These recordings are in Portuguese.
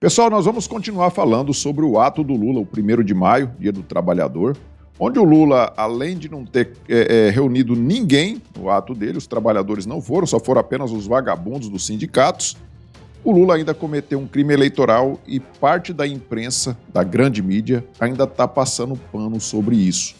Pessoal, nós vamos continuar falando sobre o ato do Lula, o 1º de maio, Dia do Trabalhador, onde o Lula, além de não ter reunido ninguém no ato dele, os trabalhadores não foram, só foram apenas os vagabundos dos sindicatos, o Lula ainda cometeu um crime eleitoral e parte da imprensa, da grande mídia, ainda está passando pano sobre isso.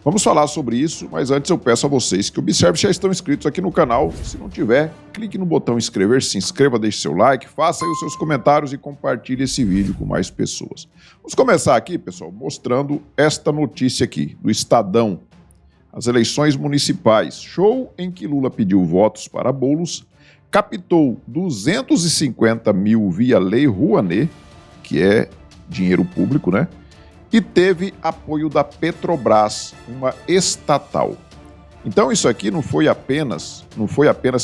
Vamos falar sobre isso, mas antes eu peço a vocês que observem se já estão inscritos aqui no canal. Se não tiver, clique no botão inscrever, se inscreva, deixe seu like, faça aí os seus comentários e compartilhe esse vídeo com mais pessoas. Vamos começar aqui, pessoal, mostrando esta notícia aqui, do Estadão. As eleições municipais. Show em que Lula pediu votos para bolos, captou 250 mil via Lei Rouanet, que é dinheiro público, né? E teve apoio da Petrobras, uma estatal. Então isso aqui não foi apenas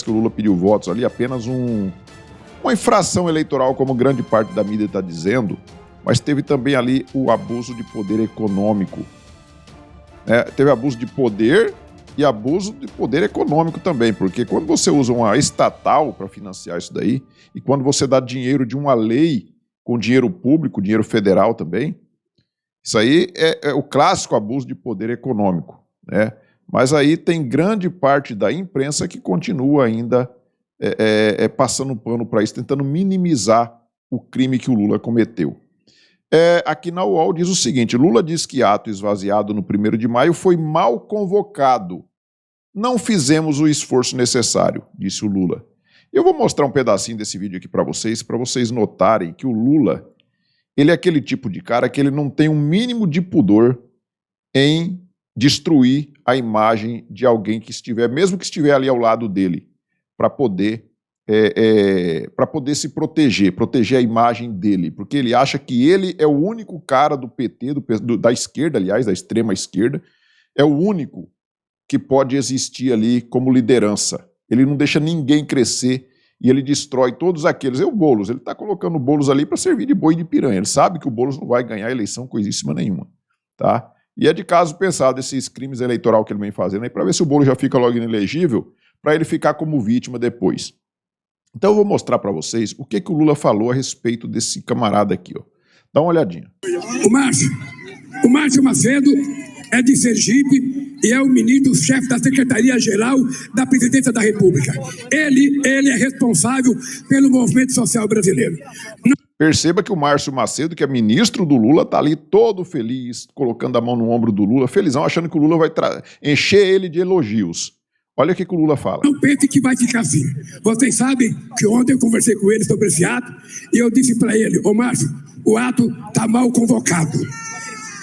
que o Lula pediu votos ali, apenas uma infração eleitoral, como grande parte da mídia está dizendo, mas teve também ali o abuso de poder econômico. Teve abuso de poder e abuso de poder econômico também, porque quando você usa uma estatal para financiar isso daí, e quando você dá dinheiro de uma lei com dinheiro público, dinheiro federal também, isso aí é o clássico abuso de poder econômico, né? Mas aí tem grande parte da imprensa que continua ainda passando pano para isso, tentando minimizar o crime que o Lula cometeu. Aqui na UOL diz o seguinte: Lula diz que ato esvaziado no 1º de maio foi mal convocado. Não fizemos o esforço necessário, disse o Lula. Eu vou mostrar um pedacinho desse vídeo aqui para vocês notarem que o Lula, ele é aquele tipo de cara que ele não tem um mínimo de pudor em destruir a imagem de alguém que estiver, mesmo que estiver ali ao lado dele, para poder se proteger a imagem dele, porque ele acha que ele é o único cara do PT, da esquerda, aliás, da extrema esquerda, é o único que pode existir ali como liderança. Ele não deixa ninguém crescer e ele destrói todos aqueles. O Boulos, ele está colocando o Boulos ali para servir de boi de piranha. Ele sabe que o Boulos não vai ganhar a eleição coisíssima nenhuma, tá? E é de caso pensado esses crimes eleitorais que ele vem fazendo aí para ver se o Boulos já fica logo inelegível, para ele ficar como vítima depois. Então eu vou mostrar para vocês o que o Lula falou a respeito desse camarada aqui, ó. Dá uma olhadinha. O Márcio Macedo é de Sergipe e é o ministro-chefe da Secretaria-Geral da Presidência da República. Ele é responsável pelo movimento social brasileiro. Perceba que o Márcio Macedo, que é ministro do Lula, está ali todo feliz, colocando a mão no ombro do Lula, felizão, achando que o Lula vai encher ele de elogios. Olha o que o Lula fala. Não pense que vai ficar assim. Vocês sabem que ontem eu conversei com ele sobre esse ato e eu disse para ele: ô Márcio, o ato está mal convocado.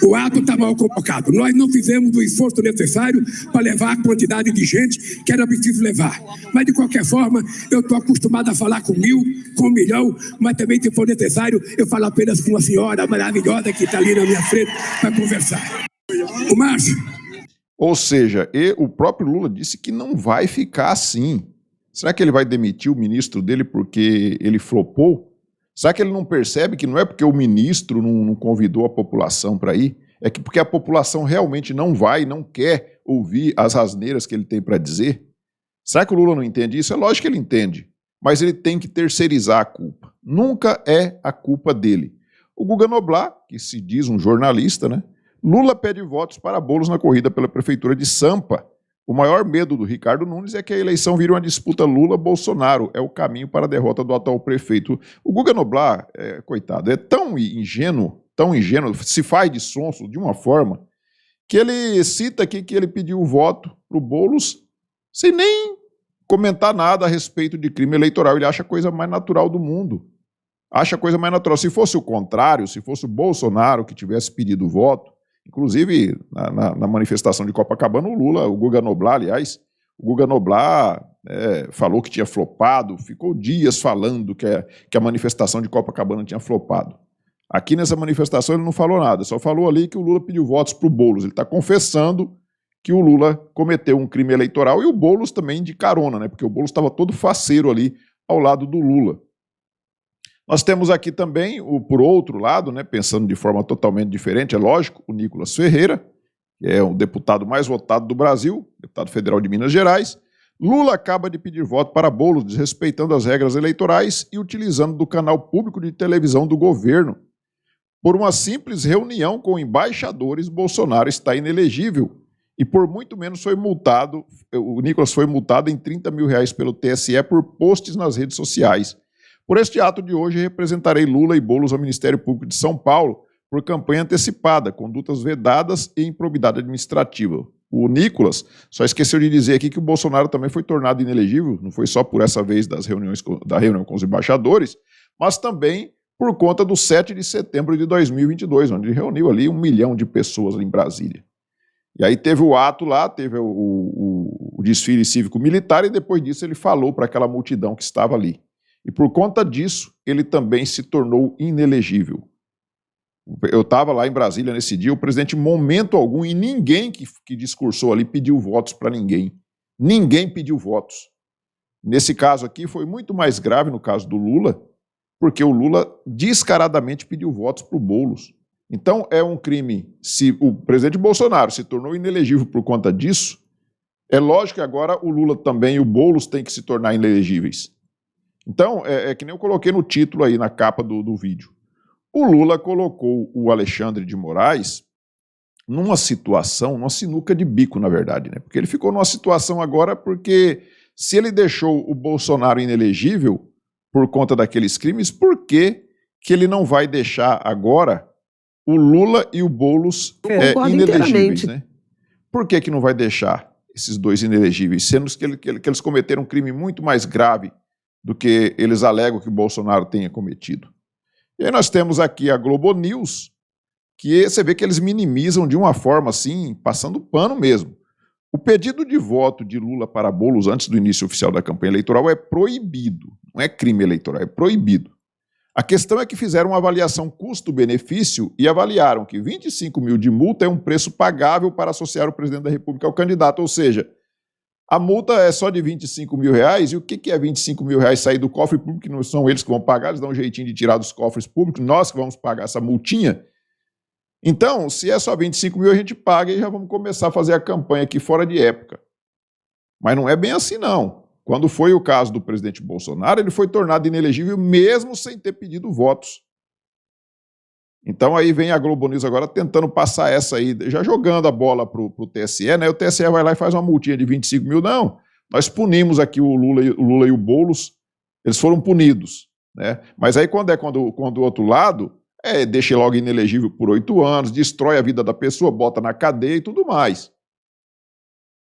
O ato está mal convocado. Nós não fizemos o esforço necessário para levar a quantidade de gente que era preciso levar. Mas, de qualquer forma, eu estou acostumado a falar com 1.000, com 1 milhão, mas também, se for necessário, eu falo apenas com uma senhora maravilhosa que está ali na minha frente para conversar. O Márcio. Ou seja, o próprio Lula disse que não vai ficar assim. Será que ele vai demitir o ministro dele porque ele flopou? Será que ele não percebe que não é porque o ministro não convidou a população para ir? É que porque a população realmente não vai, não quer ouvir as asneiras que ele tem para dizer? Será que o Lula não entende isso? É lógico que ele entende, mas ele tem que terceirizar a culpa. Nunca é a culpa dele. O Guga Noblat, que se diz um jornalista, né? Lula pede votos para Boulos na corrida pela prefeitura de Sampa. O maior medo do Ricardo Nunes é que a eleição vire uma disputa Lula-Bolsonaro. É o caminho para a derrota do atual prefeito. O Guga Noblat, coitado, é tão ingênuo, se faz de sonso de uma forma, que ele cita aqui que ele pediu o voto para o Boulos sem nem comentar nada a respeito de crime eleitoral. Ele acha a coisa mais natural do mundo. Acha a coisa mais natural. Se fosse o contrário, se fosse o Bolsonaro que tivesse pedido o voto, inclusive, na manifestação de Copacabana, o Guga Noblat, aliás, o Guga Noblat falou que tinha flopado, ficou dias falando que a manifestação de Copacabana tinha flopado. Aqui nessa manifestação ele não falou nada, só falou ali que o Lula pediu votos para o Boulos. Ele está confessando que o Lula cometeu um crime eleitoral e o Boulos também de carona, né? Porque o Boulos estava todo faceiro ali ao lado do Lula. Nós temos aqui também, por outro lado, né, pensando de forma totalmente diferente, é lógico, o Nicolas Ferreira, que é o deputado mais votado do Brasil, deputado federal de Minas Gerais. Lula acaba de pedir voto para Boulos, desrespeitando as regras eleitorais e utilizando do canal público de televisão do governo. Por uma simples reunião com embaixadores, Bolsonaro está inelegível e por muito menos foi multado, o Nicolas foi multado em R$30 mil pelo TSE por posts nas redes sociais. Por este ato de hoje, representarei Lula e Boulos ao Ministério Público de São Paulo por campanha antecipada, condutas vedadas e improbidade administrativa. O Nicolas só esqueceu de dizer aqui que o Bolsonaro também foi tornado inelegível, não foi só por essa vez da reunião com os embaixadores, mas também por conta do 7 de setembro de 2022, onde ele reuniu ali 1 milhão de pessoas em Brasília. E aí teve o ato lá, teve o desfile cívico-militar e depois disso ele falou para aquela multidão que estava ali. E por conta disso, ele também se tornou inelegível. Eu estava lá em Brasília nesse dia, o presidente, em momento algum, e ninguém que discursou ali pediu votos para ninguém. Ninguém pediu votos. Nesse caso aqui, foi muito mais grave no caso do Lula, porque o Lula descaradamente pediu votos para o Boulos. Então, é um crime. Se o presidente Bolsonaro se tornou inelegível por conta disso, é lógico que agora o Lula também e o Boulos têm que se tornar inelegíveis. Então, é que nem eu coloquei no título aí, na capa do vídeo. O Lula colocou o Alexandre de Moraes numa situação, numa sinuca de bico, na verdade, né? Porque ele ficou numa situação agora porque se ele deixou o Bolsonaro inelegível por conta daqueles crimes, por que ele não vai deixar agora o Lula e o Boulos inelegíveis, né? Por que não vai deixar esses dois inelegíveis, sendo que eles cometeram um crime muito mais grave do que eles alegam que o Bolsonaro tenha cometido? E aí nós temos aqui a Globo News, que você vê que eles minimizam de uma forma assim, passando pano mesmo. O pedido de voto de Lula para Boulos antes do início oficial da campanha eleitoral é proibido, não é crime eleitoral, é proibido. A questão é que fizeram uma avaliação custo-benefício e avaliaram que 25 mil de multa é um preço pagável para associar o presidente da República ao candidato, ou seja, a multa é só de 25 mil reais, e o que é 25 mil reais sair do cofre público, que não são eles que vão pagar, eles dão um jeitinho de tirar dos cofres públicos, nós que vamos pagar essa multinha. Então, se é só 25 mil, a gente paga e já vamos começar a fazer a campanha aqui fora de época. Mas não é bem assim, não. Quando foi o caso do presidente Bolsonaro, ele foi tornado inelegível mesmo sem ter pedido votos. Então aí vem a Globo News agora tentando passar essa aí, já jogando a bola para o TSE, né? O TSE vai lá e faz uma multinha de 25 mil. Não, nós punimos aqui o Lula e o Boulos, eles foram punidos, né? Mas aí quando o outro lado, deixa logo inelegível por 8 anos, destrói a vida da pessoa, bota na cadeia e tudo mais.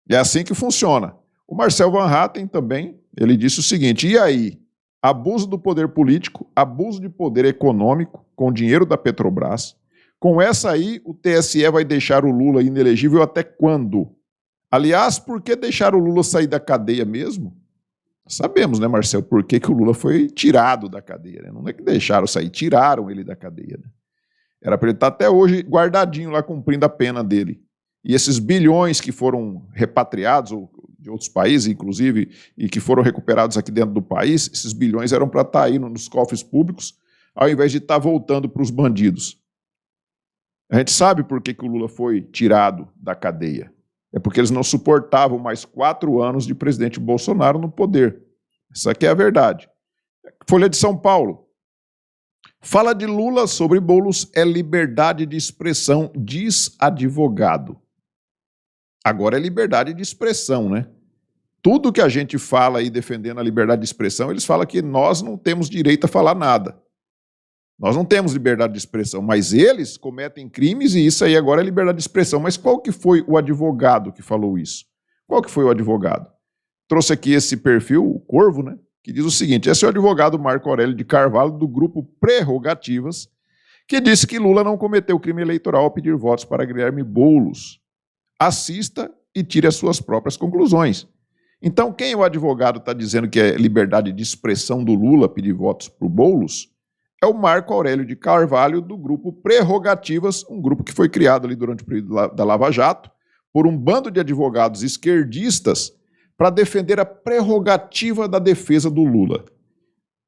É assim que funciona. O Marcel Van Hatten também, ele disse o seguinte, e aí? Abuso do poder político, abuso de poder econômico com dinheiro da Petrobras. Com essa aí, o TSE vai deixar o Lula inelegível até quando? Aliás, por que deixar o Lula sair da cadeia mesmo? Sabemos, né, Marcel, por que o Lula foi tirado da cadeia. Né? Não é que deixaram sair, tiraram ele da cadeia. Né? Era para ele estar até hoje guardadinho lá, cumprindo a pena dele. E esses bilhões que foram repatriados, ou de outros países, inclusive, e que foram recuperados aqui dentro do país, esses bilhões eram para estar aí nos cofres públicos, ao invés de estar voltando para os bandidos. A gente sabe por que o Lula foi tirado da cadeia. É porque eles não suportavam mais 4 anos de presidente Bolsonaro no poder. Essa aqui é a verdade. Folha de São Paulo. Fala de Lula sobre Boulos é liberdade de expressão, diz advogado. Agora é liberdade de expressão, né? Tudo que a gente fala aí defendendo a liberdade de expressão, eles falam que nós não temos direito a falar nada. Nós não temos liberdade de expressão, mas eles cometem crimes e isso aí agora é liberdade de expressão. Mas qual que foi o advogado que falou isso? Qual que foi o advogado? Trouxe aqui esse perfil, o Corvo, né? Que diz o seguinte, esse é o advogado Marco Aurélio de Carvalho, do grupo Prerrogativas, que disse que Lula não cometeu crime eleitoral ao pedir votos para Guilherme Boulos. Assista e tire as suas próprias conclusões. Então, quem o advogado está dizendo que é liberdade de expressão do Lula pedir votos para o Boulos é o Marco Aurélio de Carvalho, do grupo Prerrogativas, um grupo que foi criado ali durante o período da Lava Jato, por um bando de advogados esquerdistas para defender a prerrogativa da defesa do Lula.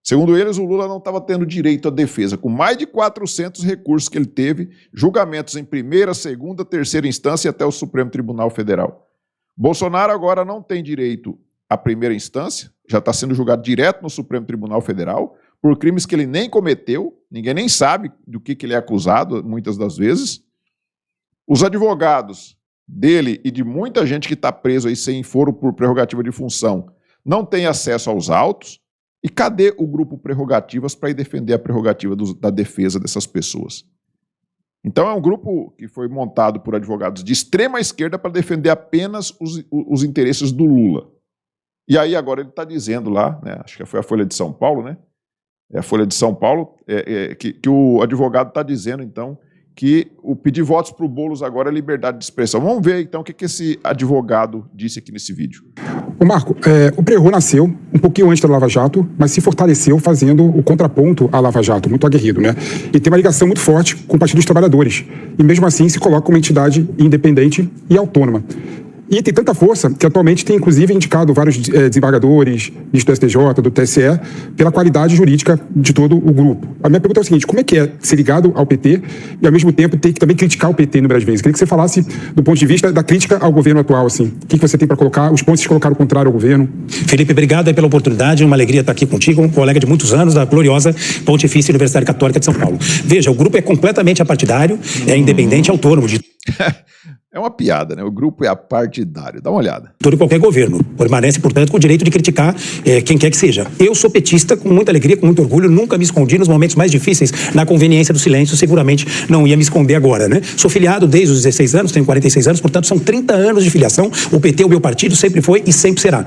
Segundo eles, o Lula não estava tendo direito à defesa, com mais de 400 recursos que ele teve, julgamentos em primeira, segunda, terceira instância e até o Supremo Tribunal Federal. Bolsonaro agora não tem direito à primeira instância, já está sendo julgado direto no Supremo Tribunal Federal, por crimes que ele nem cometeu, ninguém nem sabe do que ele é acusado, muitas das vezes. Os advogados dele e de muita gente que está preso aí sem foro por prerrogativa de função não têm acesso aos autos. E cadê o grupo Prerrogativas para ir defender a prerrogativa da defesa dessas pessoas? Então é um grupo que foi montado por advogados de extrema esquerda para defender apenas os interesses do Lula. E aí agora ele está dizendo lá, né, acho que foi a Folha de São Paulo, né? É a Folha de São Paulo, que o advogado está dizendo, então, que o pedir votos para o Boulos agora é liberdade de expressão. Vamos ver, então, o que esse advogado disse aqui nesse vídeo. Ô Marco, o Prerro nasceu um pouquinho antes da Lava Jato, mas se fortaleceu fazendo o contraponto à Lava Jato, muito aguerrido, né? E tem uma ligação muito forte com o Partido dos Trabalhadores. E mesmo assim se coloca como uma entidade independente e autônoma. E tem tanta força que atualmente tem inclusive indicado vários desembargadores, ministro do STJ, do TSE, pela qualidade jurídica de todo o grupo. A minha pergunta é o seguinte: como é que é ser ligado ao PT e ao mesmo tempo ter que também criticar o PT no Brasil? Queria que você falasse do ponto de vista da crítica ao governo atual, assim. O que você tem para colocar, os pontos que colocaram o contrário ao governo? Felipe, obrigado aí pela oportunidade, uma alegria estar aqui contigo, um colega de muitos anos da gloriosa Pontifícia Universidade Católica de São Paulo. Veja, o grupo é completamente apartidário, é independente, autônomo de... É uma piada, né? O grupo é apartidário. Dá uma olhada. todo e qualquer governo. Permanece, portanto, com o direito de criticar quem quer que seja. Eu sou petista com muita alegria, com muito orgulho, nunca me escondi nos momentos mais difíceis, na conveniência do silêncio, seguramente não ia me esconder agora, né? Sou filiado desde os 16 anos, tenho 46 anos, portanto, são 30 anos de filiação. O PT, o meu partido, sempre foi e sempre será.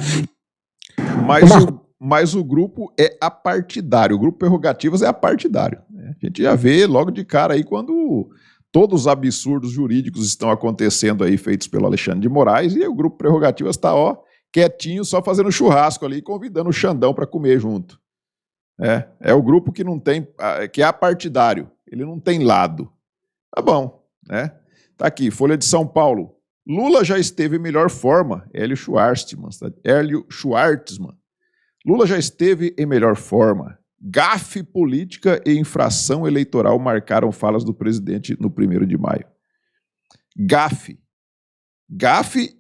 Mas o grupo é apartidário. O grupo Prerrogativas é apartidário. Né? A gente já vê logo de cara aí quando todos os absurdos jurídicos estão acontecendo aí, feitos pelo Alexandre de Moraes, e o grupo Prerrogativas está, quietinho, só fazendo churrasco ali, convidando o Xandão para comer junto. É o grupo que não tem, que é apartidário, ele não tem lado. Tá bom, né? Tá aqui, Folha de São Paulo. Lula já esteve em melhor forma, Hélio Schwartzman. Lula já esteve em melhor forma. Gafe política e infração eleitoral marcaram falas do presidente no 1º de maio. Gafe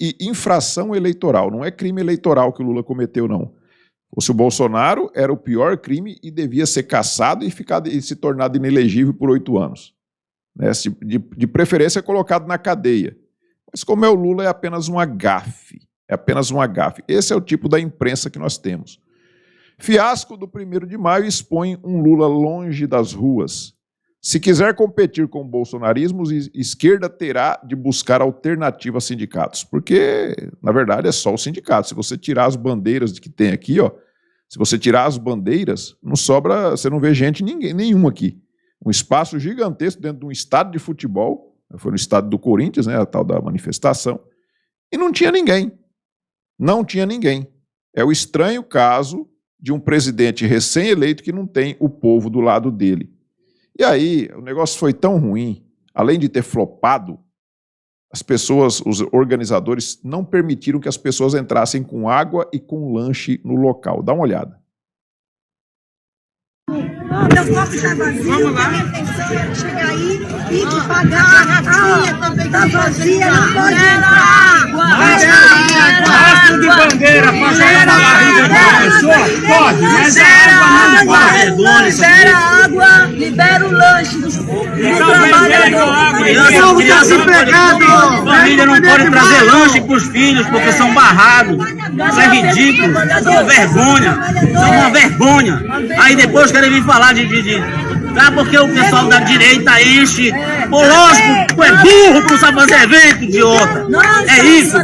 e infração eleitoral. Não é crime eleitoral que o Lula cometeu, não. Se o Bolsonaro era o pior crime e devia ser cassado e se tornado inelegível por 8 anos. Né? De preferência colocado na cadeia. Mas como é o Lula, é apenas uma gafe. É apenas uma gafe. Esse é o tipo da imprensa que nós temos. Fiasco do 1º de maio expõe um Lula longe das ruas. Se quiser competir com o bolsonarismo, a esquerda terá de buscar alternativas a sindicatos. Porque, na verdade, é só o sindicato. Se você tirar as bandeiras que tem aqui, se você tirar as bandeiras, não sobra, você não vê gente nenhum aqui. Um espaço gigantesco dentro de um estádio de futebol, foi no estádio do Corinthians, né, a tal da manifestação, e não tinha ninguém. Não tinha ninguém. É o estranho caso de um presidente recém-eleito que não tem o povo do lado dele. E aí, o negócio foi tão ruim, além de ter flopado, os organizadores não permitiram que as pessoas entrassem com água e com lanche no local. Dá uma olhada. Meu copo está vazio, vamos lá. Minha intenção é chegar aí e te pagar a garrafinha também. Está vazia, não pode entrar. Rastro de bandeira para jogar na barriga da pessoa? Pode, mas a água não pode. Libera a água, libera o lanche do trabalhador. Criança empregado. Família não pode trazer lanche para os filhos porque são barrados. Isso é ridículo. Isso é uma vergonha. Isso é uma vergonha. Aí depois querem vir falar porque o pessoal da direita enche. Pô, lógico, tu é burro para não saber fazer evento, idiota. É isso.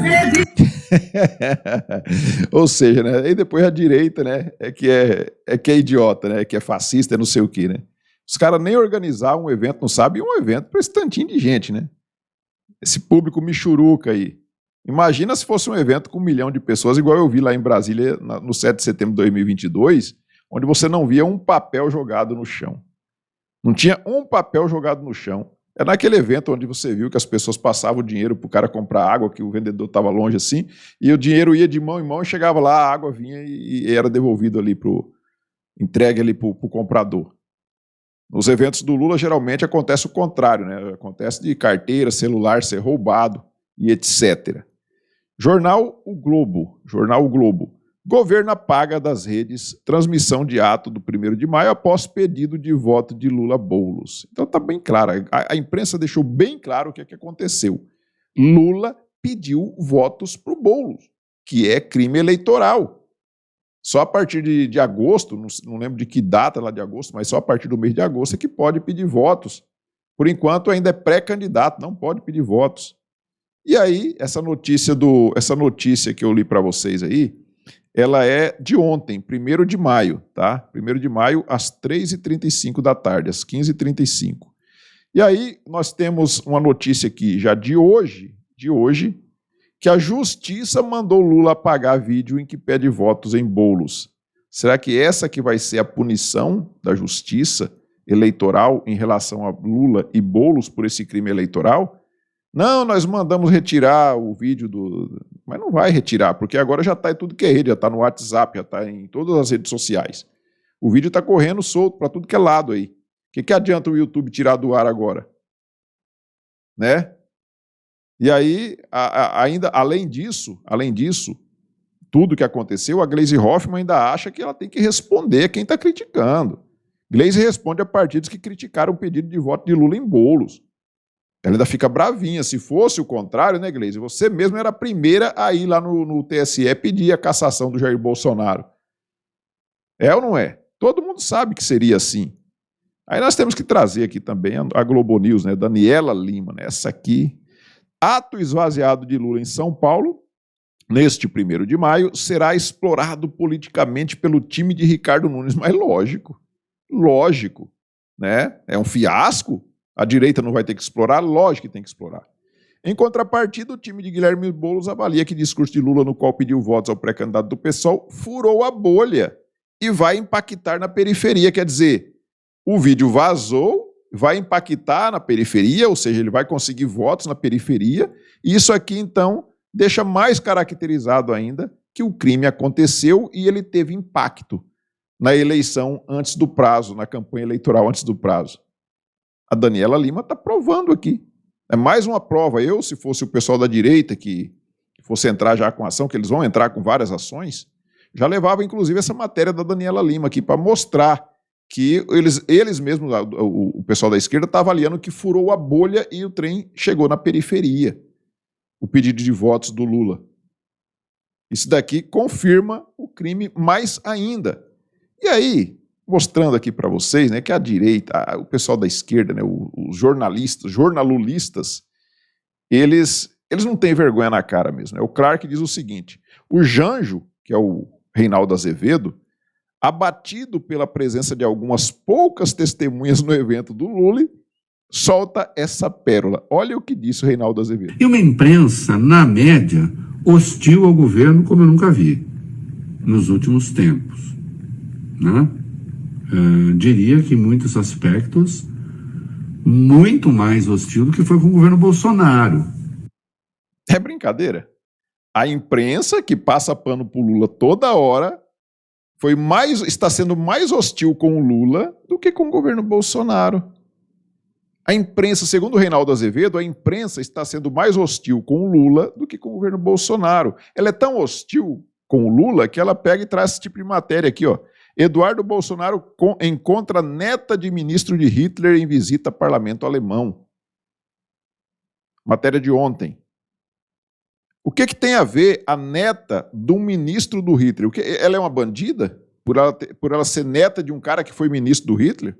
Ou seja, né? Aí depois a direita, né? É que é idiota, né? Que é fascista, é não sei o quê, né? Os caras nem organizar um evento, não sabem, um evento para esse tantinho de gente, né? Esse público michuruca aí. Imagina se fosse um evento com 1 milhão de pessoas, igual eu vi lá em Brasília, no 7 de setembro de 2022, onde você não via um papel jogado no chão. Não tinha um papel jogado no chão. É naquele evento onde você viu que as pessoas passavam o dinheiro para o cara comprar água, que o vendedor estava longe assim, e o dinheiro ia de mão em mão e chegava lá, a água vinha e era devolvido ali, entregue ali para o comprador. Nos eventos do Lula, geralmente acontece o contrário, né? Acontece de carteira, celular ser roubado e etc. Jornal O Globo. Governo apaga das redes transmissão de ato do 1º de maio após pedido de voto de Lula Boulos. Então está bem claro, a imprensa deixou bem claro o que é que aconteceu. Lula pediu votos para o Boulos, que é crime eleitoral. Só a partir de agosto, não lembro de que data lá de agosto, mas só a partir do mês de agosto é que pode pedir votos. Por enquanto ainda é pré-candidato, não pode pedir votos. E aí, essa notícia que eu li para vocês aí, ela é de ontem, 1º de maio, tá? 1º de maio, às 3h35 da tarde, às 15h35. E aí, nós temos uma notícia aqui, já de hoje, que a Justiça mandou Lula apagar vídeo em que pede votos em Boulos. Será que essa que vai ser a punição da Justiça Eleitoral em relação a Lula e Boulos por esse crime eleitoral? Não, nós mandamos retirar o vídeo do... Mas não vai retirar, porque agora já está em tudo que é rede, já está no WhatsApp, já está em todas as redes sociais. O vídeo está correndo solto para tudo que é lado aí. O que adianta o YouTube tirar do ar agora? Né? E aí, ainda, além disso, tudo que aconteceu, a Gleisi Hoffmann ainda acha que ela tem que responder quem está criticando. Gleisi responde a partidos que criticaram o pedido de voto de Lula em Boulos. Ela ainda fica bravinha. Se fosse o contrário, né, Gleisi? Você mesmo era a primeira a ir lá no TSE pedir a cassação do Jair Bolsonaro. É ou não é? Todo mundo sabe que seria assim. Aí nós temos que trazer aqui também a Globo News, né? Daniela Lima, né? Essa aqui. Ato esvaziado de Lula em São Paulo, neste 1º de maio, será explorado politicamente pelo time de Ricardo Nunes. Mas lógico, né? É um fiasco. A direita não vai ter que explorar? Lógico que tem que explorar. Em contrapartida, o time de Guilherme Boulos avalia que o discurso de Lula, no qual pediu votos ao pré-candidato do PSOL, furou a bolha e vai impactar na periferia. Quer dizer, o vídeo vazou, vai impactar na periferia, ou seja, ele vai conseguir votos na periferia, e isso aqui, então, deixa mais caracterizado ainda que o crime aconteceu e ele teve impacto na eleição antes do prazo, na campanha eleitoral antes do prazo. A Daniela Lima está provando aqui. É mais uma prova. Eu, se fosse o pessoal da direita que fosse entrar já com ação, que eles vão entrar com várias ações, já levava, inclusive, essa matéria da Daniela Lima aqui para mostrar que eles mesmos, o pessoal da esquerda, está avaliando que furou a bolha e o trem chegou na periferia. O pedido de votos do Lula. Isso daqui confirma o crime mais ainda. E aí, mostrando aqui para vocês, né, que a direita, o pessoal da esquerda, né, os jornalulistas, eles não têm vergonha na cara mesmo. Né? O Clark diz o seguinte: o Janjo, que é o Reinaldo Azevedo, abatido pela presença de algumas poucas testemunhas no evento do Lula, solta essa pérola. Olha o que disse o Reinaldo Azevedo. E uma imprensa, na média, hostil ao governo como eu nunca vi nos últimos tempos, né? Diria que em muitos aspectos muito mais hostil do que foi com o governo Bolsonaro. É brincadeira. A imprensa, que passa pano pro Lula toda hora, está sendo mais hostil com o Lula do que com o governo Bolsonaro. A imprensa, segundo o Reinaldo Azevedo, a imprensa está sendo mais hostil com o Lula do que com o governo Bolsonaro. Ela é tão hostil com o Lula que ela pega e traz esse tipo de matéria aqui, ó. Eduardo Bolsonaro encontra neta de ministro de Hitler em visita ao parlamento alemão. Matéria de ontem. O que tem a ver a neta de um ministro do Hitler? Ela é uma bandida? Por ela ser neta de um cara que foi ministro do Hitler?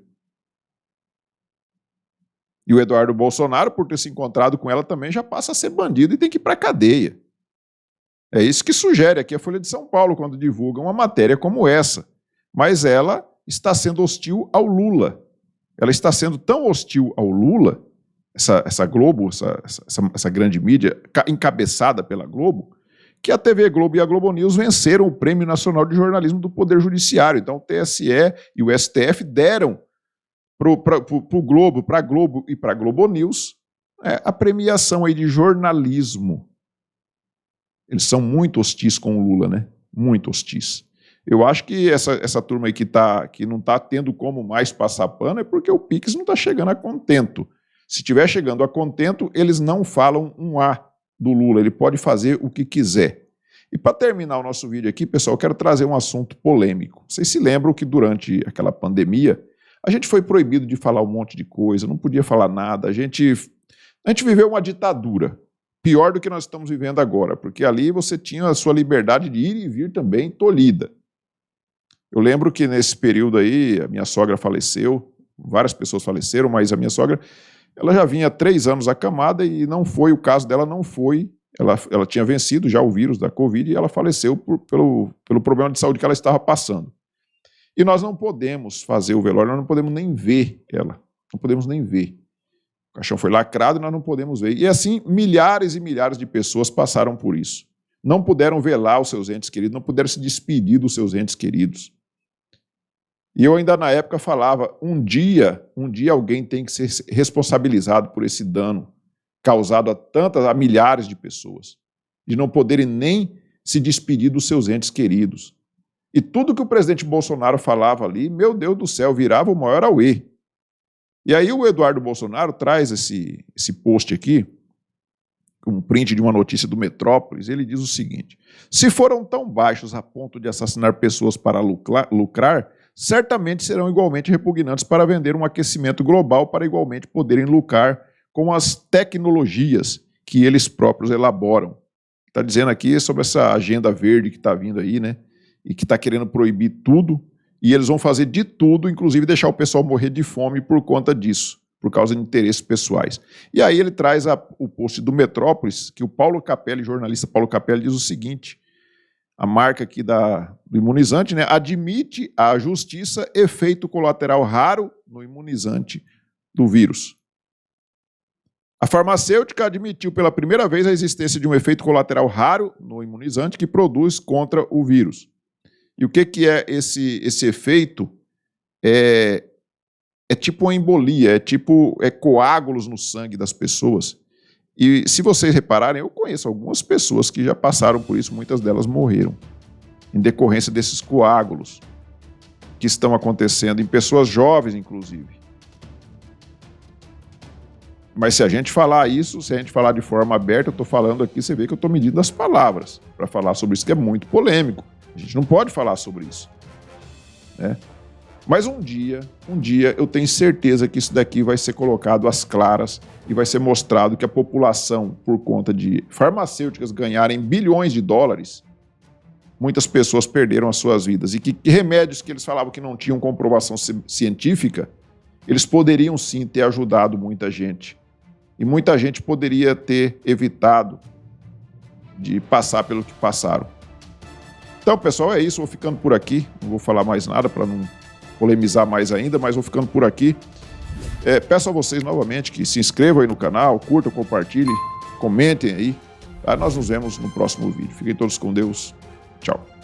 E o Eduardo Bolsonaro, por ter se encontrado com ela, também já passa a ser bandido e tem que ir para a cadeia. É isso que sugere aqui a Folha de São Paulo quando divulga uma matéria como essa. Mas ela está sendo hostil ao Lula. Ela está sendo tão hostil ao Lula, essa Globo, essa grande mídia, encabeçada pela Globo, que a TV Globo e a Globo News venceram o Prêmio Nacional de Jornalismo do Poder Judiciário. Então o TSE e o STF deram para o Globo, para a Globo e para a Globo News a premiação aí de jornalismo. Eles são muito hostis com o Lula, né? Muito hostis. Eu acho que essa turma aí que não está tendo como mais passar pano é porque o Pix não está chegando a contento. Se estiver chegando a contento, eles não falam um A do Lula. Ele pode fazer o que quiser. E para terminar o nosso vídeo aqui, pessoal, eu quero trazer um assunto polêmico. Vocês se lembram que durante aquela pandemia, a gente foi proibido de falar um monte de coisa, não podia falar nada, a gente viveu uma ditadura, pior do que nós estamos vivendo agora, porque ali você tinha a sua liberdade de ir e vir também tolhida. Eu lembro que nesse período aí, a minha sogra faleceu, várias pessoas faleceram, mas a minha sogra, ela já vinha há 3 anos acamada e não foi, o caso dela não foi, ela tinha vencido já o vírus da Covid e ela faleceu pelo problema de saúde que ela estava passando. E nós não podemos fazer o velório, nós não podemos nem ver ela, não podemos nem ver. O caixão foi lacrado e nós não podemos ver. E assim, milhares e milhares de pessoas passaram por isso. Não puderam velar os seus entes queridos, não puderam se despedir dos seus entes queridos. E eu ainda na época falava, um dia alguém tem que ser responsabilizado por esse dano causado a milhares de pessoas, de não poderem nem se despedir dos seus entes queridos. E tudo que o presidente Bolsonaro falava ali, meu Deus do céu, virava o maior auê. E aí o Eduardo Bolsonaro traz esse post aqui, um print de uma notícia do Metrópolis, ele diz o seguinte: se foram tão baixos a ponto de assassinar pessoas para lucrar, certamente serão igualmente repugnantes para vender um aquecimento global para igualmente poderem lucrar com as tecnologias que eles próprios elaboram. Está dizendo aqui sobre essa agenda verde que está vindo aí, né? E que está querendo proibir tudo, e eles vão fazer de tudo, inclusive deixar o pessoal morrer de fome por conta disso, por causa de interesses pessoais. E aí ele traz o post do Metrópolis, que o Paulo Capelli, jornalista Paulo Capelli, diz o seguinte: a marca aqui do imunizante, né, admite à justiça efeito colateral raro no imunizante do vírus. A farmacêutica admitiu pela primeira vez a existência de um efeito colateral raro no imunizante que produz contra o vírus. E o que é esse efeito? É tipo uma embolia, é coágulos no sangue das pessoas. E se vocês repararem, eu conheço algumas pessoas que já passaram por isso, muitas delas morreram, em decorrência desses coágulos que estão acontecendo, em pessoas jovens, inclusive. Mas se a gente falar isso, se a gente falar de forma aberta, eu estou falando aqui, você vê que eu estou medindo as palavras para falar sobre isso, que é muito polêmico. A gente não pode falar sobre isso, né? Mas um dia eu tenho certeza que isso daqui vai ser colocado às claras e vai ser mostrado que a população, por conta de farmacêuticas ganharem bilhões de dólares, muitas pessoas perderam as suas vidas. E que remédios que eles falavam que não tinham comprovação científica, eles poderiam sim ter ajudado muita gente. E muita gente poderia ter evitado de passar pelo que passaram. Então, pessoal, é isso. Vou ficando por aqui. Não vou falar mais nada para não polemizar mais ainda, mas vou ficando por aqui. Peço a vocês novamente que se inscrevam aí no canal, curtam, compartilhem, comentem aí. Tá? Nós nos vemos no próximo vídeo. Fiquem todos com Deus. Tchau.